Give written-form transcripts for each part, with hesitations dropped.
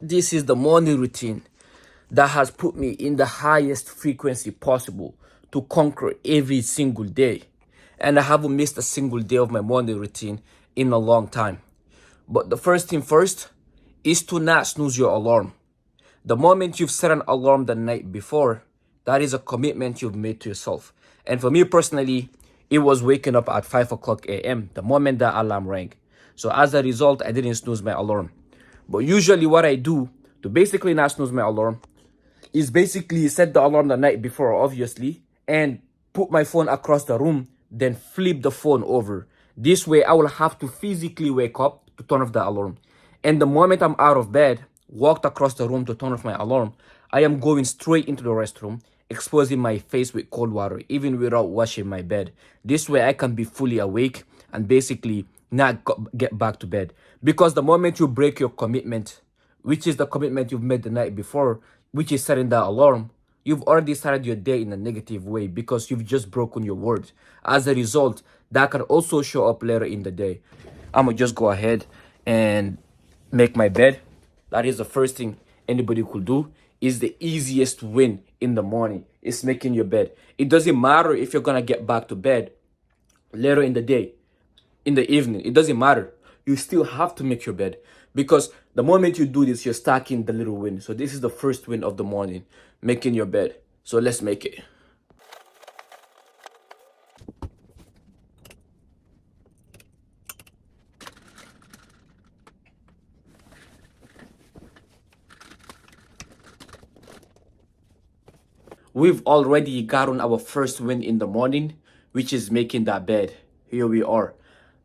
This is the morning routine that has put me in the highest frequency possible to conquer every single day. And I haven't missed a single day of my morning routine in a long time. But the first thing first is to not snooze your alarm. The moment you've set an alarm the night before, that is a commitment you've made to yourself. And for me personally, it was waking up at 5 o'clock a.m. the moment that alarm rang. So as a result, I didn't snooze my alarm. But usually what I do to basically not snooze my alarm is basically set the alarm the night before, obviously, and put my phone across the room, then flip the phone over. This way, I will have to physically wake up to turn off the alarm. And the moment I'm out of bed, walked across the room to turn off my alarm, I am going straight into the restroom, exposing my face with cold water, even without washing my bed. This way, I can be fully awake and basically not get back to bed. Because the moment you break your commitment, which is the commitment you've made the night before, which is setting that alarm, you've already started your day in a negative way because you've just broken your word. As a result, that can also show up later in the day. I'm gonna just go ahead and make my bed. That is the first thing anybody could do. Is the easiest win in the morning is making your bed. It doesn't matter if you're gonna get back to bed later in the day, in the evening. It doesn't matter. You still have to make your bed because the moment you do this, you're stacking the little win. So this is the first win of the morning, making your bed. So let's make it. We've already gotten our first win in the morning, which is making that bed. Here we are.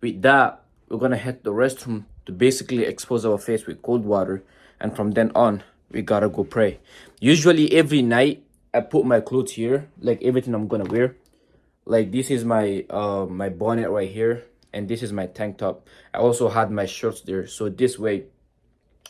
With that, we're gonna head to the restroom to basically expose our face with cold water, and from then on, we gotta go pray. Usually every night, I put my clothes here, like everything I'm gonna wear. Like this is my my bonnet right here, and this is my tank top. I also had my shorts there, so this way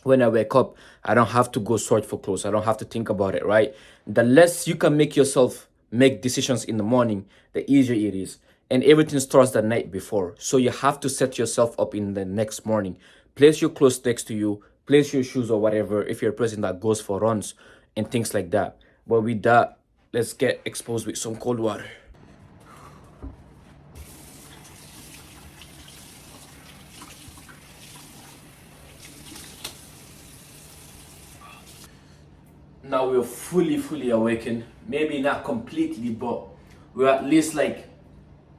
when I wake up, I don't have to go search for clothes. I don't have to think about it, right? The less you can make yourself make decisions in the morning, the easier it is. And everything starts the night before. So you have to set yourself up in the next morning. Place your clothes next to you, place your shoes or whatever if you're a person that goes for runs and things like that. But with that, let's get exposed with some cold water. Now we're fully awakened. Maybe not completely, but we're at least like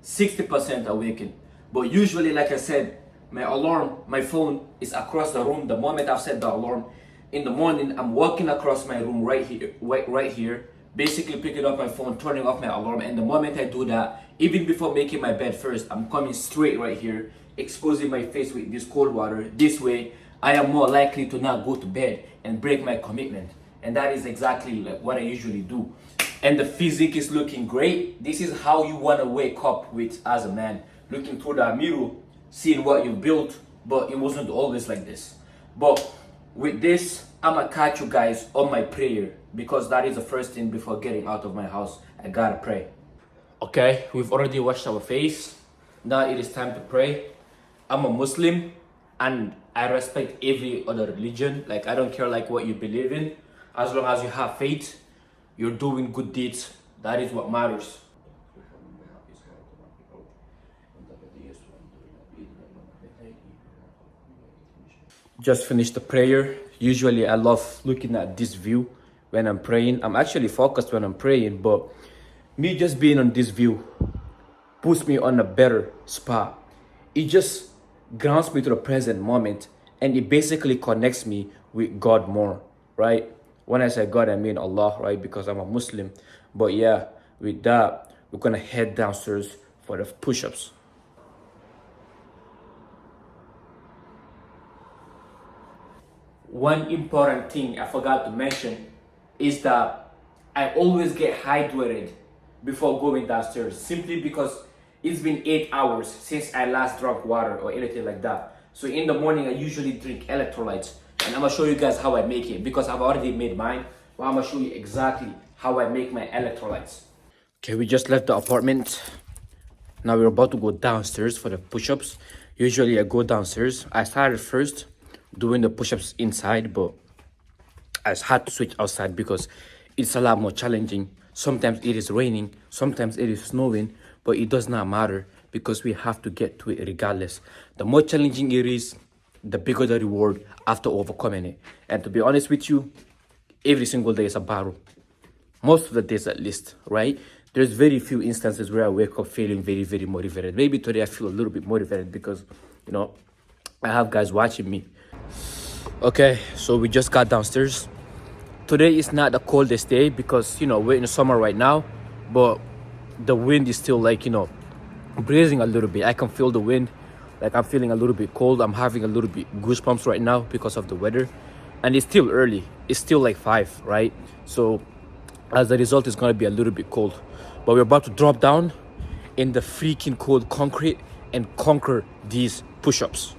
60% awakened. But usually, like I said, my alarm, my phone is across the room. The moment I've set the alarm in the morning, I'm walking across my room right here, basically picking up my phone, turning off my alarm. And the moment I do that, even before making my bed first, I'm coming straight right here, exposing my face with this cold water. This way, I am more likely to not go to bed and break my commitment. And that is exactly like what I usually do. And the physique is looking great. This is how you want to wake up with as a man, looking through that mirror, seeing what you built, but it wasn't always like this. But with this, I'm gonna catch you guys on my prayer because that is the first thing before getting out of my house. I gotta pray. Okay, we've already washed our face. Now it is time to pray. I'm a Muslim and I respect every other religion. Like I don't care like what you believe in. As long as you have faith, you're doing good deeds. That is what matters. Just finished the prayer. Usually I love looking at this view when I'm praying. I'm actually focused when I'm praying, but me just being on this view puts me on a better spot. It just grounds me to the present moment and it basically connects me with God more, right? When I say God, I mean Allah, right? Because I'm a Muslim. But yeah, with that, we're gonna head downstairs for the push-ups. One important thing I forgot to mention is that I always get hydrated before going downstairs simply because it's been 8 hours since I last drank water or anything like that. So in the morning, I usually drink electrolytes. And I'm gonna show you guys how I make it because I've already made mine. But I'm gonna show you exactly how I make my electrolytes. Okay, we just left the apartment. Now we're about to go downstairs for the push-ups. Usually I go downstairs. I started first doing the push-ups inside, but I had to switch outside because it's a lot more challenging. Sometimes it is raining, sometimes it is snowing, but it does not matter because we have to get to it regardless. The more challenging it is, the bigger the reward after overcoming it. And to be honest with you, every single day is a battle. Most of the days at least, right? There's very few instances where I wake up feeling very, very motivated. Maybe today I feel a little bit motivated because, you know, I have guys watching me. Okay, so we just got downstairs. Today is not the coldest day because, you know, we're in the summer right now, but the wind is still like, you know, breezing a little bit. I can feel the wind. Like I'm feeling a little bit cold. I'm having a little bit goosebumps right now because of the weather. And it's still early. It's still like 5, right? So as a result, it's gonna be a little bit cold. But we're about to drop down in the freaking cold concrete and conquer these push-ups.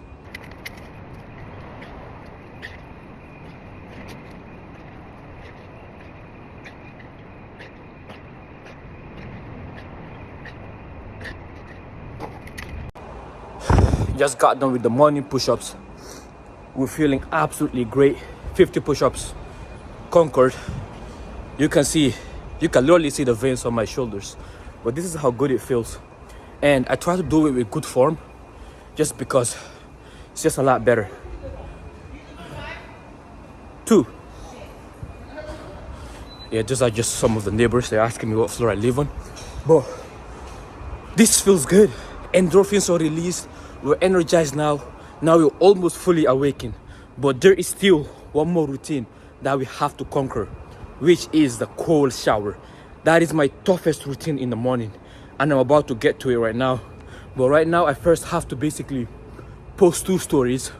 Just got done with the morning push-ups. We're feeling absolutely great. 50 push-ups conquered. You can literally see the veins on my shoulders, but this is how good it feels. And I try to do it with good form just because it's just a lot better. 2. Yeah, these are just some of the neighbors. They're asking me what floor I live on, but this feels good. Endorphins are released. We're energized now. Now we're almost fully awakened. But there is still one more routine that we have to conquer, which is the cold shower. That is my toughest routine in the morning, and I'm about to get to it right now. But right now, I first have to basically post 2 stories,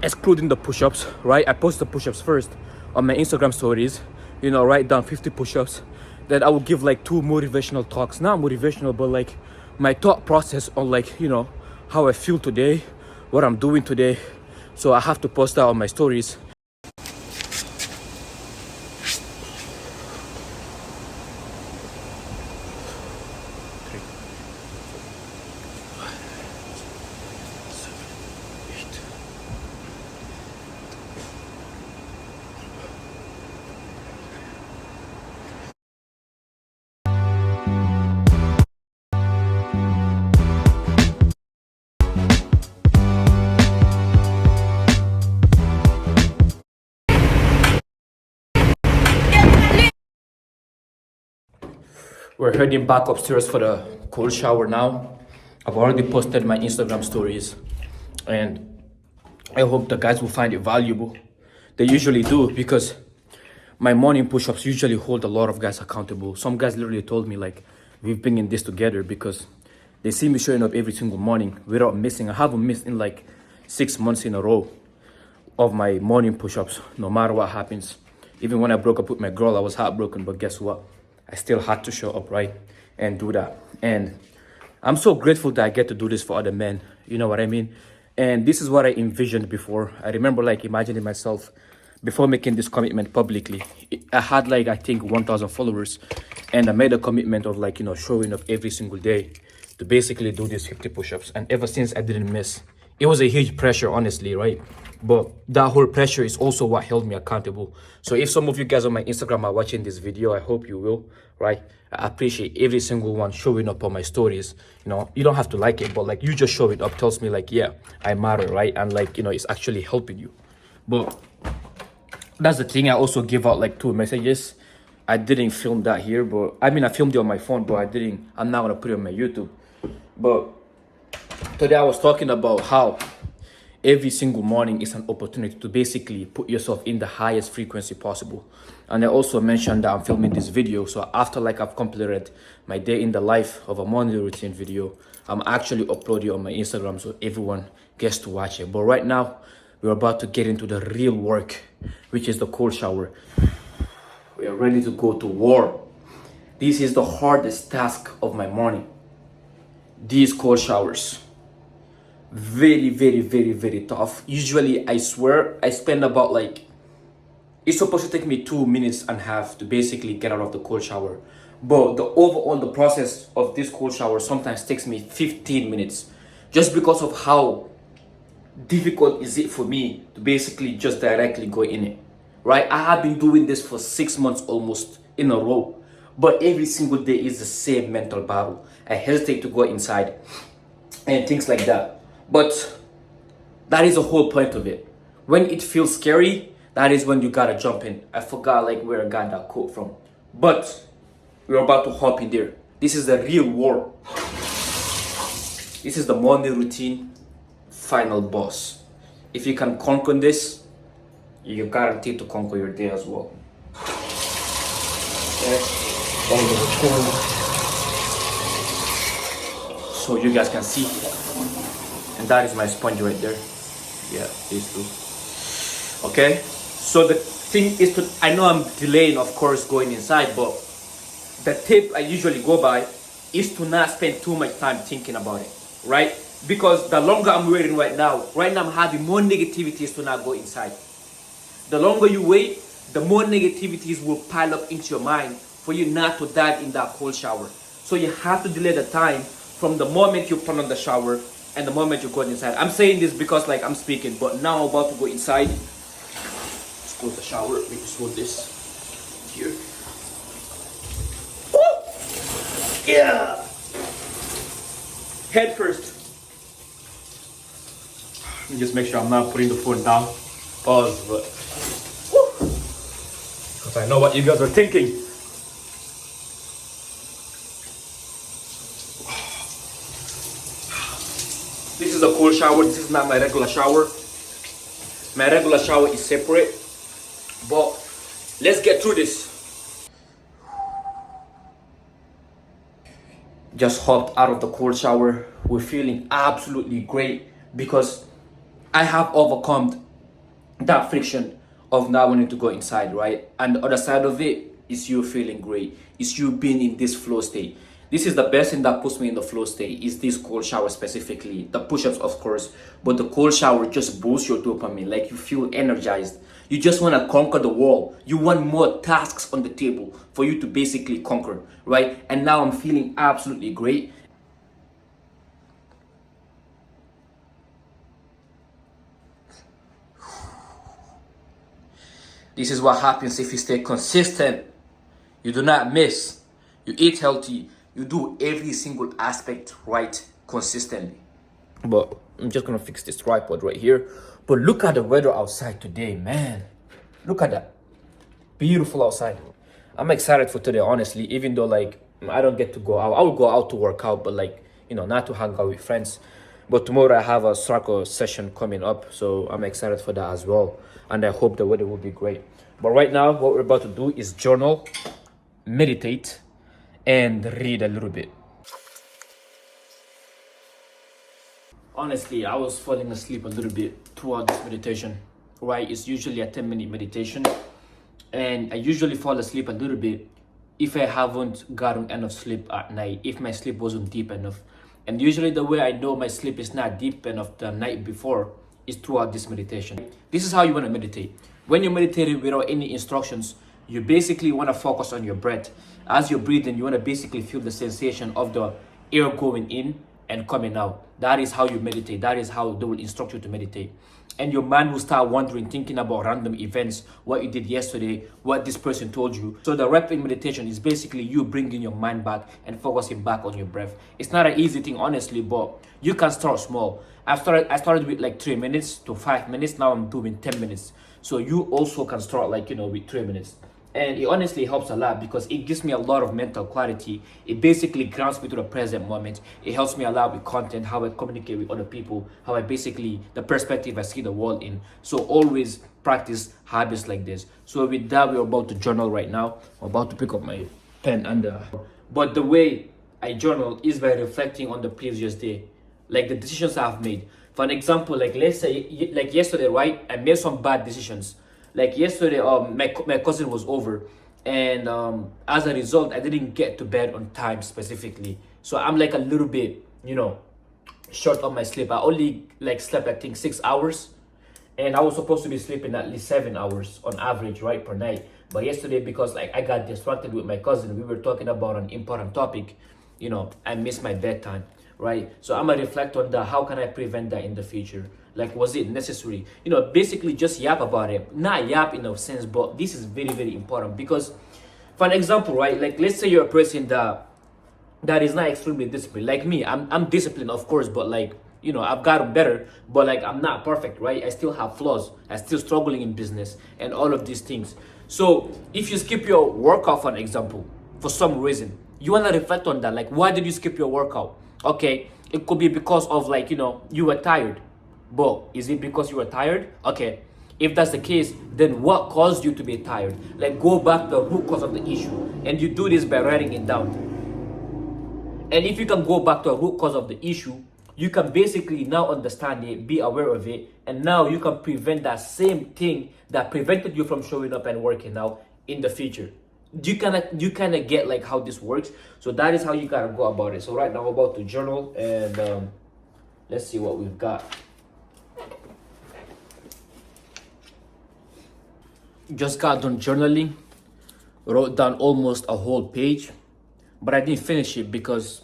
excluding the push-ups, right? I post the push-ups first on my Instagram stories, you know, write down 50 push-ups. Then I will give like 2 motivational talks, not motivational, but like my thought process on like, you know, how I feel today, what I'm doing today. So I have to post that on my stories. We're heading back upstairs for the cold shower now. I've already posted my Instagram stories and I hope the guys will find it valuable. They usually do because my morning push-ups usually hold a lot of guys accountable. Some guys literally told me like, we've been in this together because they see me showing up every single morning without missing. I haven't missed in like 6 months in a row of my morning push-ups, no matter what happens. Even when I broke up with my girl, I was heartbroken, but guess what? I still had to show up, right? And do that. And I'm so grateful that I get to do this for other men. You know what I mean? And this is what I envisioned before. I remember like imagining myself before making this commitment publicly. I had like, I think 1,000 followers. And I made a commitment of like, you know, showing up every single day to basically do these 50 push-ups. And ever since I didn't miss. It was a huge pressure, honestly, right? But that whole pressure is also what held me accountable. So if some of you guys on my Instagram are watching this video, I hope you will, right? I appreciate every single one showing up on my stories. You know, you don't have to like it, but like you just show it up tells me like, yeah, I matter, right? And like, you know, it's actually helping you. But that's the thing. I also give out like 2 messages. I didn't film that here, but I mean, I filmed it on my phone, but I'm not gonna put it on my YouTube. But today I was talking about how every single morning is an opportunity to basically put yourself in the highest frequency possible. And I also mentioned that I'm filming this video. So after like I've completed my day in the life of a morning routine video, I'm actually uploading it on my Instagram so everyone gets to watch it. But right now, we're about to get into the real work, which is the cold shower. We are ready to go to war. This is the hardest task of my morning. These cold showers. Very, very, very, very tough. Usually, I swear, I spend about like, it's supposed to take me 2.5 minutes to basically get out of the cold shower. But the process of this cold shower sometimes takes me 15 minutes just because of how difficult is it for me to basically just directly go in it, right? I have been doing this for 6 months almost in a row, but every single day is the same mental battle. I hesitate to go inside and things like that. But that is the whole point of it. When it feels scary, that is when you gotta jump in. I forgot like where I got that quote from. But we're about to hop in there. This is the real war. This is the morning routine final boss. If you can conquer this, you're guaranteed to conquer your day as well. Okay. So you guys can see. And that is my sponge right there. Yeah, these two. Okay. So the thing is to, I know I'm delaying, of course, going inside, but the tip I usually go by is to not spend too much time thinking about it, right? Because the longer I'm waiting right now I'm having more negativities to not go inside. The longer you wait, the more negativities will pile up into your mind for you not to dive in that cold shower. So you have to delay the time from the moment you put on the shower and the moment you go inside. I'm saying this because like I'm speaking, but now I'm about to go inside. Let's close the shower. Let me just hold this here. Woo! Yeah. Head first. Let me just make sure I'm not putting the phone down. Pause, but because I know what you guys are thinking. This is a cold shower. This is not my regular shower. My regular shower is separate. But let's get through this. Just hopped out of the cold shower. We're feeling absolutely great because I have overcome that friction of not wanting to go inside, right? And the other side of it is you feeling great. It's you being in this flow state. This is the best thing that puts me in the flow state, is this cold shower specifically. The push-ups, of course, but the cold shower just boosts your dopamine. Like, you feel energized. You just want to conquer the world. You want more tasks on the table for you to basically conquer, right? And now I'm feeling absolutely great. This is what happens if you stay consistent. You do not miss. You eat healthy. You do every single aspect right consistently. But I'm just gonna fix this tripod right here. But look at the weather outside today, man. Look at that. Beautiful outside. I'm excited for today, honestly, even though like I don't get to go out. I will go out to work out, but like, you know, not to hang out with friends. But tomorrow I have a soccer session coming up, so I'm excited for that as well. And I hope the weather will be great. But right now, what we're about to do is journal, meditate, and read a little bit. Honestly, I was falling asleep a little bit throughout this meditation, right? It's usually a 10-minute meditation. And I usually fall asleep a little bit if I haven't gotten enough sleep at night, if my sleep wasn't deep enough. And usually the way I know my sleep is not deep enough the night before is throughout this meditation. This is how you want to meditate. When you're meditating without any instructions, you basically want to focus on your breath. As you're breathing, you want to basically feel the sensation of the air going in and coming out. That is how you meditate. That is how they will instruct you to meditate. And your mind will start wandering, thinking about random events, what you did yesterday, what this person told you. So the rapid meditation is basically you bringing your mind back and focusing back on your breath. It's not an easy thing, honestly, but you can start small. I started with like 3 minutes to 5 minutes. Now I'm doing 10 minutes. So you also can start like, with 3 minutes. And it honestly helps a lot because it gives me a lot of mental clarity. It basically grounds me to the present moment. It helps me a lot with content, how I communicate with other people, how I basically, the perspective I see the world in. So always practice habits like this. So with that, we're about to journal right now. I'm about to pick up my pen but the way I journal is by reflecting on the previous day, like the decisions I've made. For an example, like let's say, like yesterday, right? I made some bad decisions. Like yesterday, my cousin was over, and as a result, I didn't get to bed on time specifically. So I'm like a little bit, short on my sleep. I only like slept, I think, 6 hours, and I was supposed to be sleeping at least 7 hours on average, right, per night. But yesterday, because like I got distracted with my cousin, we were talking about an important topic, I missed my bedtime, right? So I'm gonna reflect on that. How can I prevent that in the future? Like, was it necessary? Basically just yap about it. Not yap in a sense, but this is very, very important because, for an example, right? Like, let's say you're a person that is not extremely disciplined. Like me, I'm disciplined, of course, but like, I've gotten better, but like, I'm not perfect, right? I still have flaws. I'm still struggling in business and all of these things. So if you skip your workout, for an example, for some reason, you want to reflect on that. Like, why did you skip your workout? Okay, it could be because of, like, you were tired. But is it because you were tired? Okay, if that's the case, then what caused you to be tired? Like, go back to the root cause of the issue, and you do this by writing it down. And if you can go back to a root cause of the issue, you can basically now understand it, be aware of it, and now you can prevent that same thing that prevented you from showing up and working out in the future. You kind of get like how this works. So that is how you gotta go about it. So right now I'm about to journal, and let's see what we've got. Just got done journaling, wrote down almost a whole page, but I didn't finish it because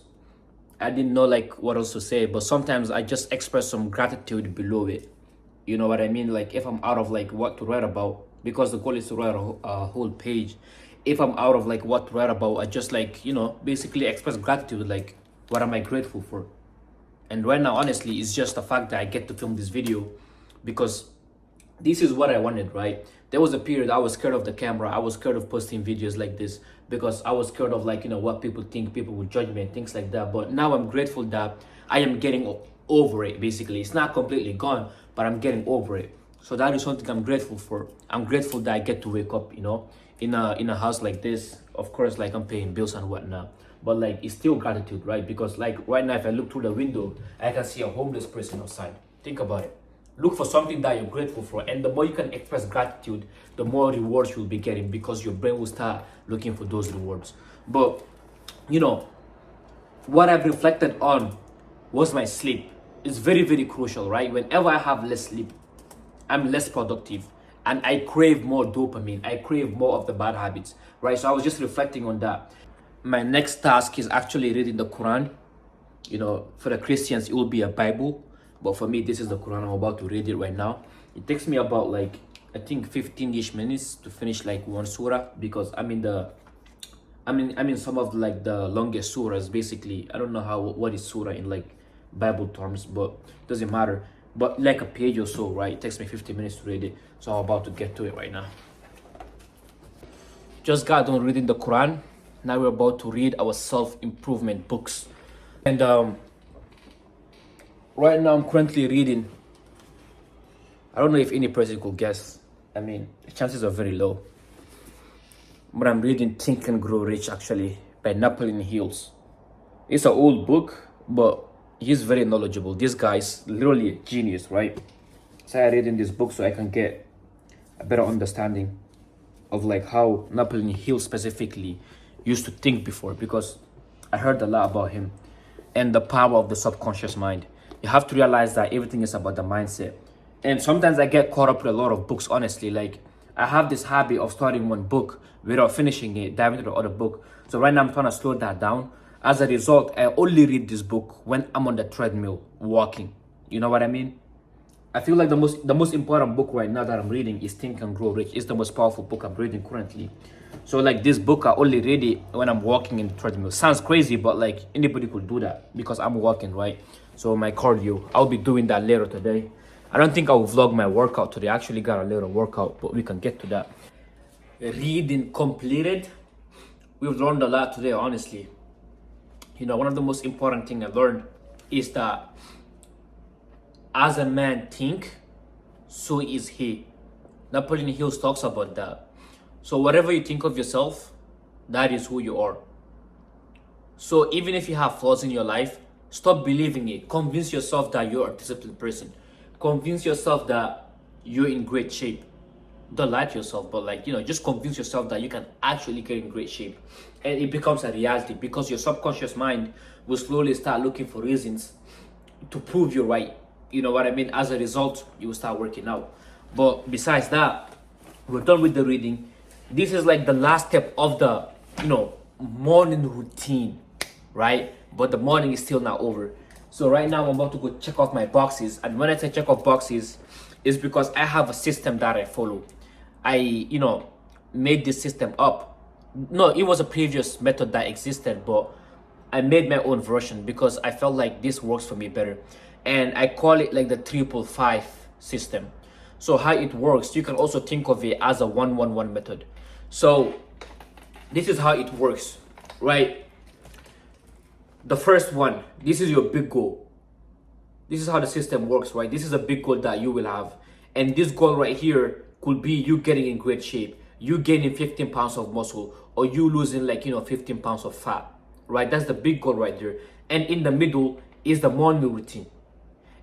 I didn't know like what else to say. But sometimes I just express some gratitude below it. You know what I mean? Like, if I'm out of like what to write about, because the goal is to write a whole page. If I'm out of like what to write about, I just like, basically express gratitude. Like, what am I grateful for? And right now, honestly, it's just the fact that I get to film this video because this is what I wanted, right? There was a period I was scared of the camera. I was scared of posting videos like this because I was scared of like, what people think, people will judge me and things like that. But now I'm grateful that I am getting over it, basically. It's not completely gone, but I'm getting over it. So that is something I'm grateful for. I'm grateful that I get to wake up, in a house like this. Of course, like, I'm paying bills and whatnot. But like, it's still gratitude, right? Because like right now, if I look through the window, I can see a homeless person outside. Think about it. Look for something that you're grateful for, and the more you can express gratitude, the more rewards you'll be getting because your brain will start looking for those rewards. But what I've reflected on was my sleep. It's very, very crucial, right? Whenever I have less sleep, I'm less productive, and I crave more dopamine. I crave more of the bad habits, right? So I was just reflecting on that. My next task is actually reading the Quran. For the Christians, it will be a Bible. But for me, this is the Quran. I'm about to read it right now. It takes me about like, I think 15-ish minutes to finish like one surah because I'm in some of like the longest surahs, basically. I don't know what is surah in like Bible terms, but it doesn't matter. But like a page or so, right? It takes me 15 minutes to read it. So I'm about to get to it right now. Just got done reading the Quran. Now we're about to read our self-improvement books. And right now I'm currently reading, I don't know if any person could guess. The chances are very low. But I'm reading Think and Grow Rich, actually, by Napoleon Hills. It's an old book, but he's very knowledgeable. This guy's literally a genius, right? So I read in this book so I can get a better understanding of like how Napoleon Hill specifically used to think before, because I heard a lot about him and the power of the subconscious mind. You have to realize that everything is about the mindset. And sometimes I get caught up with a lot of books, honestly. Like, I have this habit of starting one book without finishing it, diving into the other book. So right now I'm trying to slow that down. As a result, I only read this book when I'm on the treadmill walking. You know what I mean? I feel like the most important book right now that I'm reading is Think and Grow Rich. It's the most powerful book I'm reading currently. So like, this book, I only read it when I'm walking in the treadmill. Sounds crazy, but like, anybody could do that because I'm walking, right? So my cardio, I'll be doing that later today. I don't think I'll vlog my workout today. I actually got a little workout, but we can get to that. Reading completed. We've learned a lot today, honestly. One of the most important things I learned is that as a man think, so is he. Napoleon Hill talks about that. So whatever you think of yourself, that is who you are. So even if you have flaws in your life, stop believing it. Convince yourself that you're a disciplined person. Convince yourself that you're in great shape. Don't lie to yourself, but like, just convince yourself that you can actually get in great shape. And it becomes a reality because your subconscious mind will slowly start looking for reasons to prove you're right. You know what I mean? As a result, you will start working out. But besides that, we're done with the reading. This is like the last step of the, morning routine, right? But the morning is still not over. So right now I'm about to go check off my boxes. And when I say check off boxes, it's because I have a system that I follow. I, made this system up. No, it was a previous method that existed, but I made my own version because I felt like this works for me better. And I call it like the 555 system. So how it works, you can also think of it as a 111 method. So this is how it works, right? The first one, this is your big goal. This is how the system works, right? This is a big goal that you will have. And this goal right here could be you getting in great shape, you gaining 15 pounds of muscle, or you losing 15 pounds of fat, right? That's the big goal right there. And in the middle is the morning routine.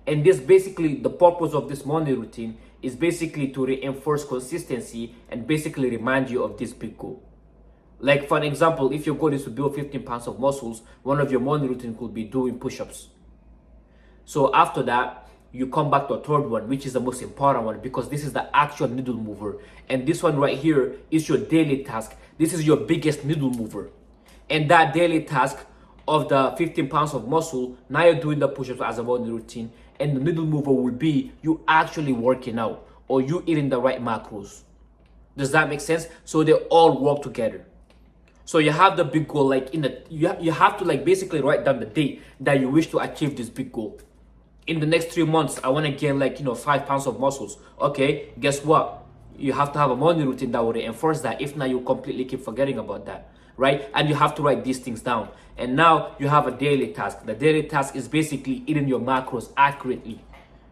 And this basically, the purpose of this morning routine is basically to reinforce consistency and basically remind you of this big goal. Like for an example, if your goal is to build 15 pounds of muscles, one of your morning routine could be doing push-ups. So after that, you come back to a third one, which is the most important one because this is the actual needle mover. And this one right here is your daily task. This is your biggest needle mover. And that daily task of the 15 pounds of muscle, now you're doing the push-ups as a morning routine. And the needle mover will be you actually working out or you eating the right macros. Does that make sense? So they all work together. So you have the big goal, you have to basically write down the date that you wish to achieve this big goal. In the next 3 months, I want to gain 5 pounds of muscles. Okay, guess what? You have to have a morning routine that will reinforce that. If not, you completely keep forgetting about that, right? And you have to write these things down. And now you have a daily task. The daily task is basically eating your macros accurately.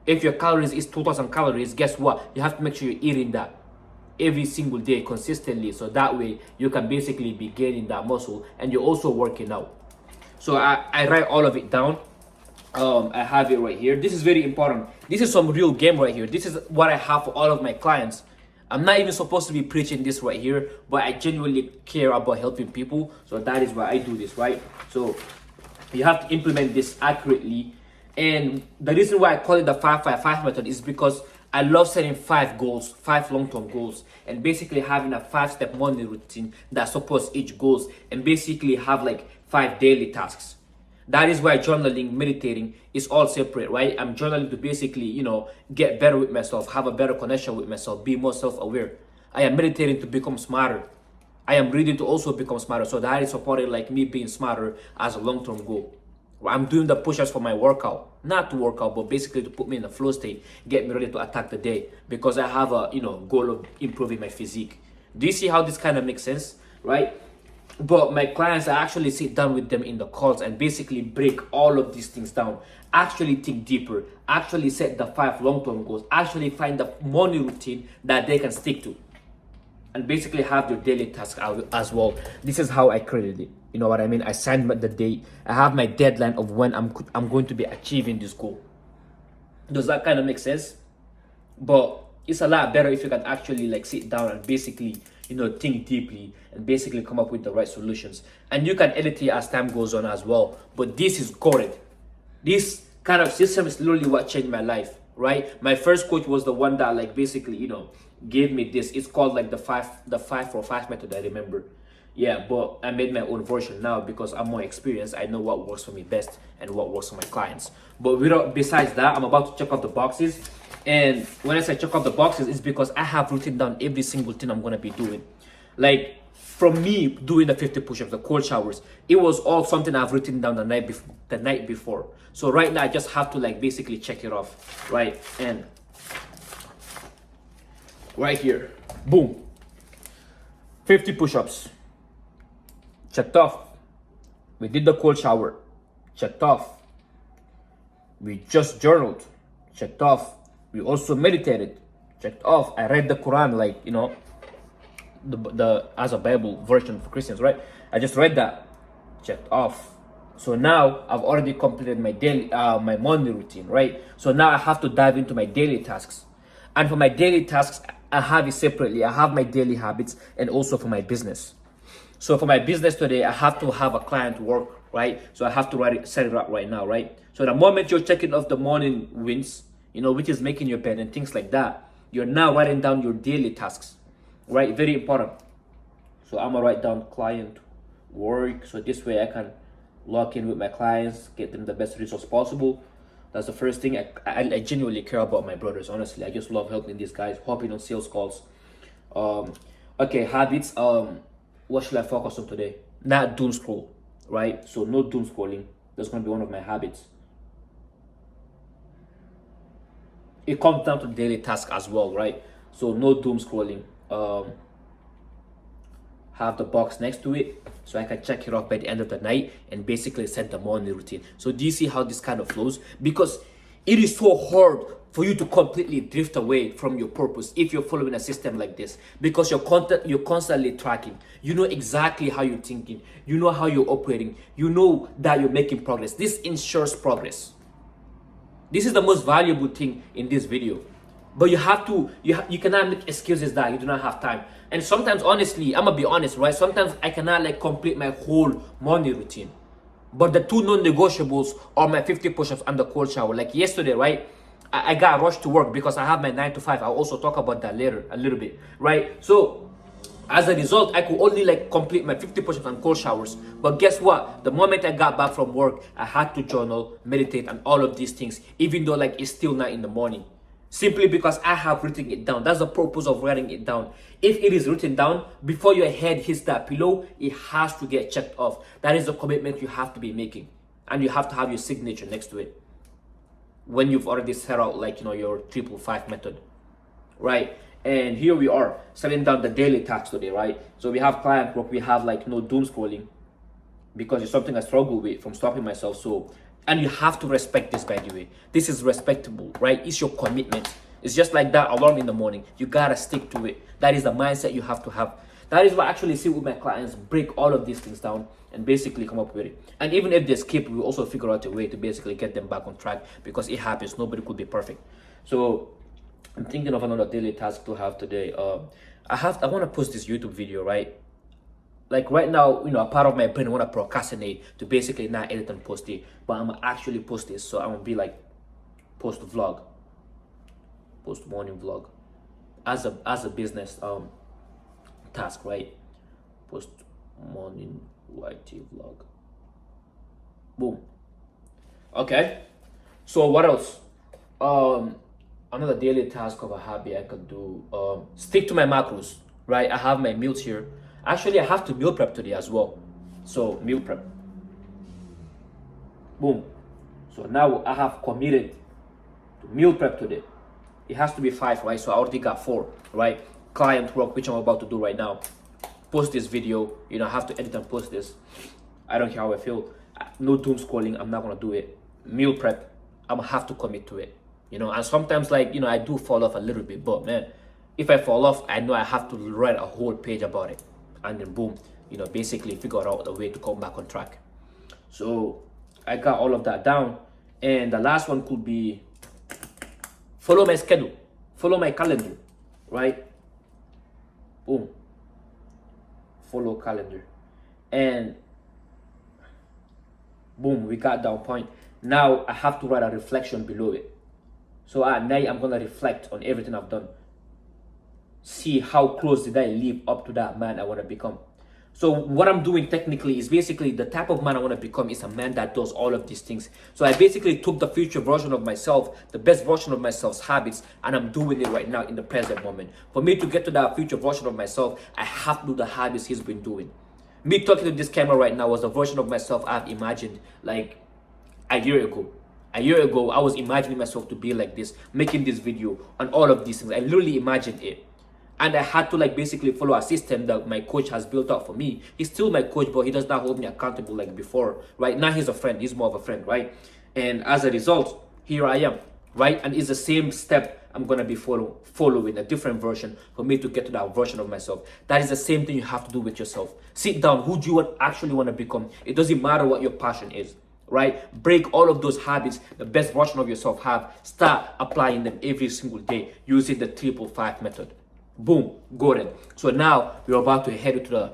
If your calories is 2,000 calories, guess what? You have to make sure you're eating that every single day consistently, so that way you can basically be gaining that muscle and you're also working out. So I write all of it down. I have it right here. This is very important. This is some real game right here. This is what I have for all of my clients. I'm not even supposed to be preaching this right here, but I genuinely care about helping people, so that is why I do this, right? So you have to implement this accurately. And the reason why I call it the 555 method is because I love setting 5 goals, 5 long-term goals, and basically having a 5-step morning routine that supports each goals, and basically have 5 daily tasks. That is why journaling, meditating is all separate, right? I'm journaling to basically, get better with myself, have a better connection with myself, be more self-aware. I am meditating to become smarter. I am reading to also become smarter. So that is supported me being smarter as a long-term goal. I'm doing the push-ups for my workout, not to work out, but basically to put me in the flow state, get me ready to attack the day because I have a goal of improving my physique. Do you see how this kind of makes sense, right? But my clients, I actually sit down with them in the calls and basically break all of these things down, actually think deeper, actually set the 5 long-term goals, actually find the morning routine that they can stick to, and basically have their daily task out as well. This is how I created it. You know what I mean? I signed the date. I have my deadline of when I'm going to be achieving this goal. Does that kind of make sense? But it's a lot better if you can actually sit down and basically think deeply and basically come up with the right solutions. And you can edit it as time goes on as well. But this is goated. This kind of system is literally what changed my life, right? My first coach was the one that basically gave me this. It's called the 545 method, I remember. Yeah, but I made my own version now because I'm more experienced. I know what works for me best and what works for my clients. But besides that, I'm about to check off the boxes. And when I say check off the boxes, it's because I have written down every single thing I'm going to be doing. From me doing the 50 push-ups, the cold showers, it was all something I've written down the night before. So right now I just have to basically check it off, right? And right here, boom, 50 push-ups, checked off. We did the cold shower, checked off. We just journaled, checked off. We also meditated, checked off. I read the Quran, the as a Bible version for Christians, right? I just read that, checked off. So now I've already completed my daily, my morning routine, right? So now I have to dive into my daily tasks. And for my daily tasks, I have it separately. I have my daily habits and also for my business. So for my business today, I have to have a client work, right? So I have to set it up right now, right? So the moment you're checking off the morning wins, which is making your bed and things like that, you're now writing down your daily tasks, right? Very important. So I'm gonna write down client work. So this way I can lock in with my clients, get them the best results possible. That's the first thing. I genuinely care about my brothers. Honestly, I just love helping these guys, hopping on sales calls. Okay, habits. What should I focus on today? Not doom scroll, right? So no doom scrolling. That's gonna be one of my habits. It comes down to daily task as well, right? So no doom scrolling. Have the box next to it so I can check it off by the end of the night and basically set the morning routine. So do you see how this kind of flows? Because it is so hard for you to completely drift away from your purpose if you're following a system like this, because you're constantly tracking. You know exactly how you're thinking, you know how you're operating, you know that you're making progress. This ensures progress. This is the most valuable thing in this video. But you have to, you cannot make excuses that you do not have time. And sometimes, honestly, I'm gonna be honest, right? Sometimes I cannot like complete my whole morning routine. But the two non-negotiables are my 50 push-ups and the cold shower. Like yesterday, right? I got rushed to work because I have my 9 to 5. I'll also talk about that later a little bit, right? So as a result, I could only like complete my 50 push-ups and cold showers. But guess what? The moment I got back from work, I had to journal, meditate, and all of these things, even though like it's still not in the morning. Simply because I have written it down. That's the purpose of writing it down. If it is written down, before your head hits that pillow, it has to get checked off. That is a commitment you have to be making. And you have to have your signature next to it when you've already set out like, you know, your 555 method, right? And here we are setting down the daily tasks today, right? So we have client work, we have like no doom scrolling, because it's something I struggle with from stopping myself. So, and you have to respect this, by the way. This is respectable, right? It's your commitment. It's just like that alarm in the morning. You gotta stick to it. That is the mindset you have to have. That is what I actually see with my clients, break all of these things down and basically come up with it. And even if they skip, we also figure out a way to basically get them back on track, because it happens. Nobody could be perfect. So I'm thinking of another daily task to have today. I want to post this YouTube video, right? Like right now, you know, a part of my brain want to procrastinate to basically not edit and post it, but I'm gonna actually post this. So I'm gonna be like, post vlog, post morning vlog, as a business task, right? Post morning YT vlog. Boom. Okay. So what else? Another daily task of a hobby I could do. Stick to my macros, right? I have my meals here. Actually, I have to meal prep today as well. So meal prep. Boom. So now I have committed to meal prep today. It has to be 5, right? So I already got 4, right? Client work, which I'm about to do right now. Post this video. You know, I have to edit and post this. I don't care how I feel. No doom scrolling. I'm not gonna do it. Meal prep. I'm gonna have to commit to it. You know, and sometimes, like, you know, I do fall off a little bit, but man, if I fall off, I know I have to write a whole page about it, and then boom, you know, basically figure out a way to come back on track. So I got all of that down. And the last one could be follow my schedule, follow my calendar, right? Boom. Follow calendar. And boom, we got down point. Now I have to write a reflection below it. So at night, I'm gonna reflect on everything I've done. See how close did I live up to that man I wanna become. So what I'm doing technically is basically the type of man I wanna become is a man that does all of these things. So I basically took the future version of myself, the best version of myself's habits, and I'm doing it right now in the present moment. For me to get to that future version of myself, I have to do the habits he's been doing. Me talking to this camera right now was the version of myself I've imagined like a year ago. A year ago, I was imagining myself to be like this, making this video and all of these things. I literally imagined it. And I had to like basically follow a system that my coach has built out for me. He's still my coach, but he does not hold me accountable like before, right? Now he's a friend. He's more of a friend, right? And as a result, here I am, right? And it's the same step I'm going to be following, a different version for me to get to that version of myself. That is the same thing you have to do with yourself. Sit down. Who do you actually want to become? It doesn't matter what your passion is. Right? Break all of those habits the best version of yourself have. Start applying them every single day using the 555 method. Boom, got it. So now we're about to head to the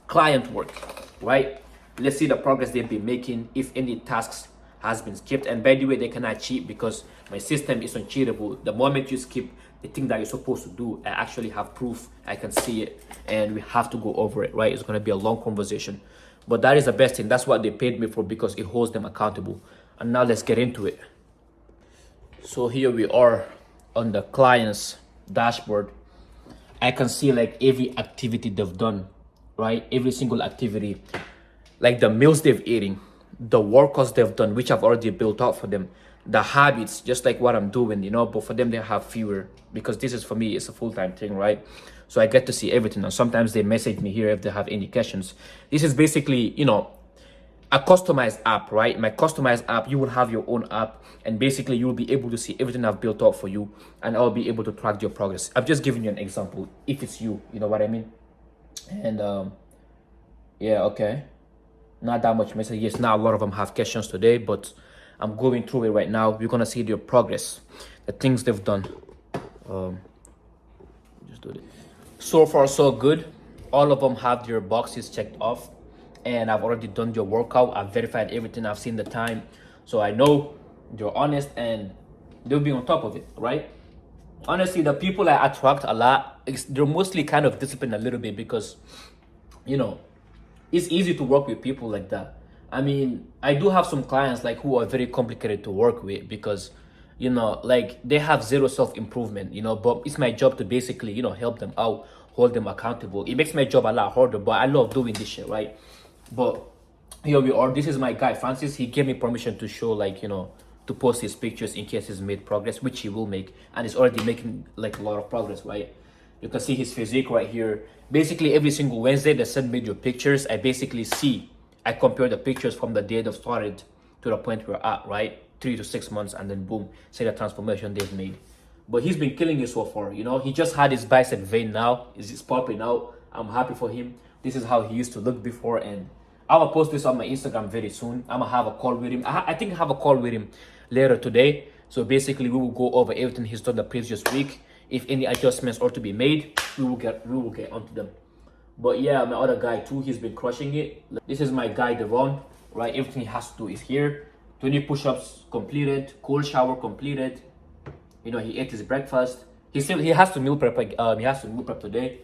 client work, right? Let's see the progress they've been making, if any tasks has been skipped. And by the way, they cannot cheat because my system is uncheatable. The moment you skip the thing that you're supposed to do, I actually have proof. I can see it, and we have to go over it, right? It's going to be a long conversation. But that is the best thing. That's what they paid me for, because it holds them accountable. And now let's get into it. So here we are on the client's dashboard. I can see like every activity they've done, right? Every single activity, like the meals they've eating, the workouts they've done, which I've already built out for them, the habits, just like what I'm doing, but for them, they have fewer, because this is, for me, it's a full-time thing, right? So I get to see everything. And sometimes they message me here if they have any questions. This is basically, a customized app, right? My customized app, you will have your own app, and basically you'll be able to see everything I've built up for you, and I'll be able to track your progress. I've just given you an example. If it's you know what I mean? And yeah, okay. Not that much message. Yes, now a lot of them have questions today, but I'm going through it right now. We're gonna see their progress, the things they've done. Just do it. So far, so good. All of them have their boxes checked off, and I've already done their workout. I've verified everything. I've seen the time, so I know they're honest and they'll be on top of it, right? Honestly, the people I attract a lot, they're mostly kind of disciplined a little bit, because it's easy to work with people like that. I mean, I do have some clients like who are very complicated to work with, because like they have zero self-improvement, but it's my job to basically, help them out, hold them accountable. It makes my job a lot harder, but I love doing this shit, right? But here we are. This is my guy Francis. He gave me permission to show, like, to post his pictures in case he's made progress, which he will make, and he's already making like a lot of progress, right? You can see his physique right here. Basically, every single Wednesday they send me your pictures. I compare the pictures from the day they've started to the point we're at, right? 3 to 6 months, and then boom, see the transformation they've made. But he's been killing it so far, He just had his bicep vein now. It's popping out. I'm happy for him. This is how he used to look before, and I'm gonna post this on my Instagram very soon. I'm gonna have a call with him. I think I have a call with him later today. So basically, we will go over everything he's done the previous week. If any adjustments are to be made, we will get onto them. But yeah, my other guy too, he's been crushing it. This is my guy Devon, right? Everything he has to do is here. 20 push-ups completed, cold shower completed. He ate his breakfast. He has to meal prep. He has to meal prep today,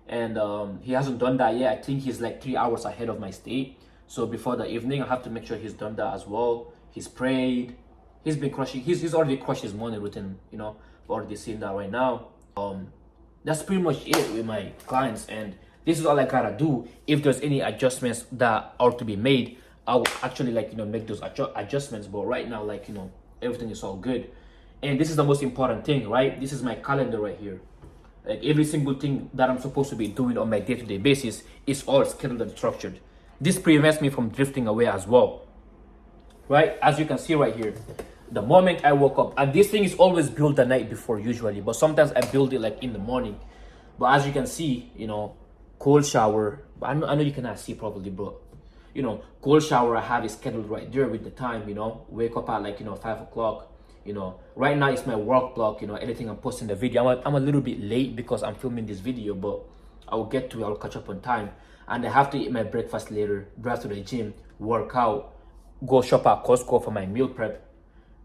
and he hasn't done that yet. I think he's like 3 hours ahead of my state. So before the evening, I have to make sure he's done that as well. He's prayed. He's been crushing. He's already crushed his morning routine. I've already seen that right now. That's pretty much it with my clients, and this is all I gotta do. If there's any adjustments that are to be made, I will actually make those adjustments. But right now, everything is all good. And this is the most important thing, right? This is my calendar right here. Like every single thing that I'm supposed to be doing on my day-to-day basis is all scheduled and structured. This prevents me from drifting away as well, right? As you can see right here, the moment I woke up, and this thing is always built the night before usually, but sometimes I build it like in the morning. But as you can see, cold shower. But I know you cannot see properly, bro. Cold shower I have is scheduled right there with the time. Wake up at 5 o'clock. Right now it's my work block. Anything I'm posting the video. I'm a little bit late because I'm filming this video, but I'll catch up on time. And I have to eat my breakfast later, drive to the gym, work out, go shop at Costco for my meal prep,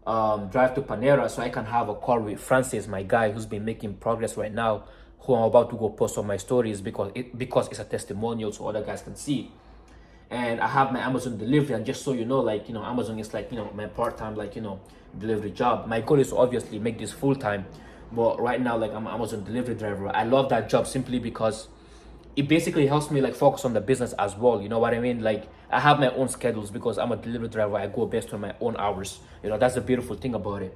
drive to Panera so I can have a call with Francis, my guy who's been making progress right now, who I'm about to go post on my stories because it's a testimonial so other guys can see. And I have my Amazon delivery, and just so you know, Amazon is my part-time delivery job. My goal is to obviously make this full-time, but right now I'm an Amazon delivery driver. I love that job simply because it basically helps me focus on the business as well. You know what I mean? I have my own schedules because I'm a delivery driver. I go based on my own hours. That's the beautiful thing about it.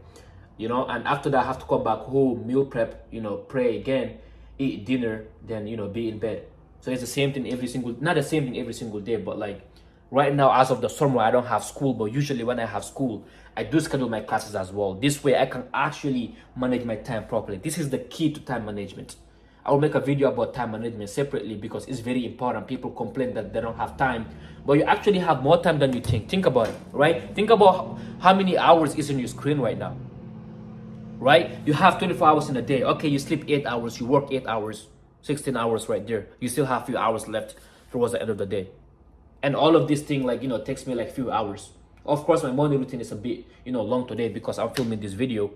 And after that I have to come back home, meal prep, pray again, eat dinner, then be in bed. So it's the same thing not the same thing every single day, but right now as of the summer I don't have school, but usually when I have school I do schedule my classes as well. This way I can actually manage my time properly. This is the key to time management. I will make a video about time management separately because it's very important. People complain that they don't have time, but you actually have more time than you think. Think about it, right? Think about how many hours is on your screen right now, right? You have 24 hours in a day. Okay, you sleep 8 hours, you work 8 hours, 16 hours right there. You still have a few hours left towards the end of the day. And all of this thing takes me few hours. Of course, my morning routine is a bit long today because I'm filming this video.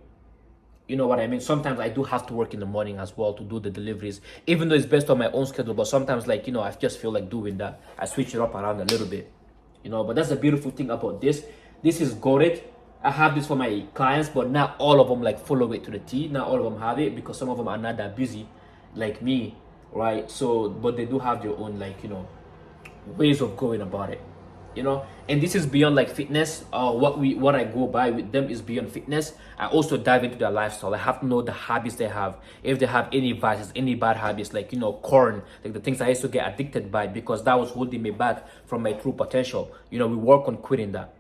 You know what I mean? Sometimes I do have to work in the morning as well to do the deliveries, even though it's based on my own schedule. But sometimes, like, you know, I just feel like doing that. I switch it up around a little bit, you know. But that's the beautiful thing about this. This is goated. I have this for my clients, but not all of them like follow it to the T. Not all of them have it because some of them are not that busy like me, right? So, but they do have their own, like, you know, ways of going about it, you know. And this is beyond like fitness. What I go by with them is beyond fitness. I also dive into their lifestyle. I have to know the habits they have, if they have any vices, any bad habits, like, you know, corn, like the things I used to get addicted by, because that was holding me back from my true potential. You know, we work on quitting that.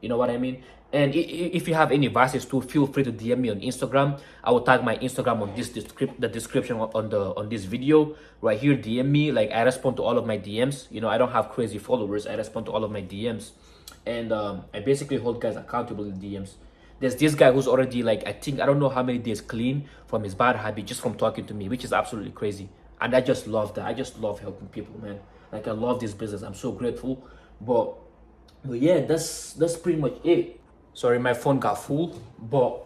You know what I mean? And if you have any vices too, feel free to DM me on Instagram. I will tag my Instagram on the description on this video right here. DM me. Like, I respond to all of my DMs. You know, I don't have crazy followers. I respond to all of my DMs, and I basically hold guys accountable in DMs. There's this guy who's already, like, I don't know how many days clean from his bad habit just from talking to me, which is absolutely crazy. And I just love that. I just love helping people, man. Like, I love this business. I'm so grateful. But yeah, that's pretty much it. Sorry, my phone got full, but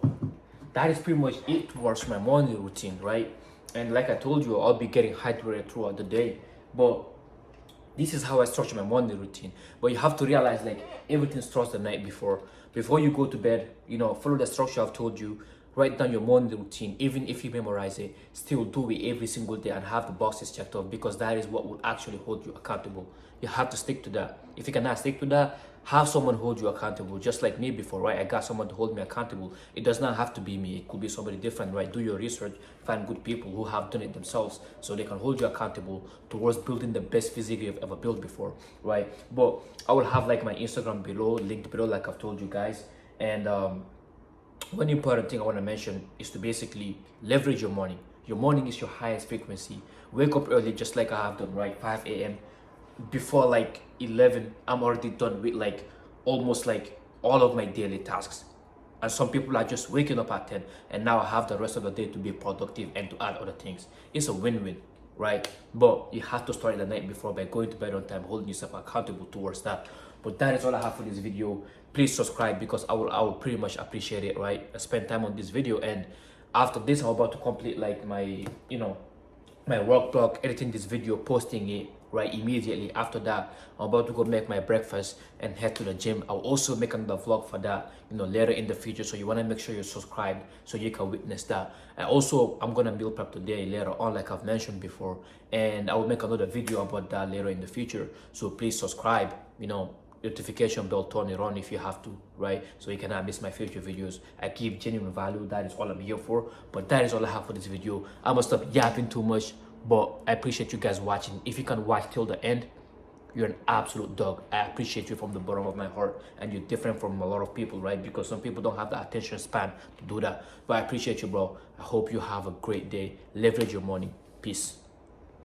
that is pretty much it towards my morning routine, right? And like I told you, I'll be getting hydrated throughout the day, but this is how I structure my morning routine. But you have to realize, like, everything starts the night before you go to bed. You know, follow the structure I've told you. Write down your morning routine. Even if you memorize it, still do it every single day and have the boxes checked off, because that is what will actually hold you accountable. You have to stick to that. If you cannot stick to that, have someone hold you accountable, just like me before, right? I got someone to hold me accountable. It does not have to be me. It could be somebody different, right? Do your research, find good people who have done it themselves so they can hold you accountable towards building the best physique you've ever built before, right? But I will have like my Instagram below, linked below, like I've told you guys. And one important thing I want to mention is to basically leverage your morning. Your morning is your highest frequency. Wake up early, just like I have done, right? 5 a.m. Before like 11, I'm already done with like almost like all of my daily tasks. And some people are just waking up at 10 and now I have the rest of the day to be productive and to add other things. It's a win-win, right? But you have to start the night before by going to bed on time, holding yourself accountable towards that. But that is all I have for this video. Please subscribe, because I will pretty much appreciate it, right? I spend time on this video, and after this I'm about to complete like my, you know, my work block, editing this video, posting it right immediately. After that, I'm about to go make my breakfast and head to the gym. I'll also make another vlog for that, you know, later in the future. So you want to make sure you're subscribed so you can witness that. And also, I'm gonna meal prep today later on, like I've mentioned before, and I will make another video about that later in the future. So please subscribe, you know, notification bell, turn it on if you have to, right? So you cannot miss my future videos. I give genuine value. That is all I'm here for. But that is all I have for this video. I must stop yapping too much, but I appreciate you guys watching. If you can watch till the end, you're an absolute dog. I appreciate you from the bottom of my heart, and you're different from a lot of people, right? Because some people don't have the attention span to do that. But I appreciate you, bro. I hope you have a great day. Leverage your morning. Peace.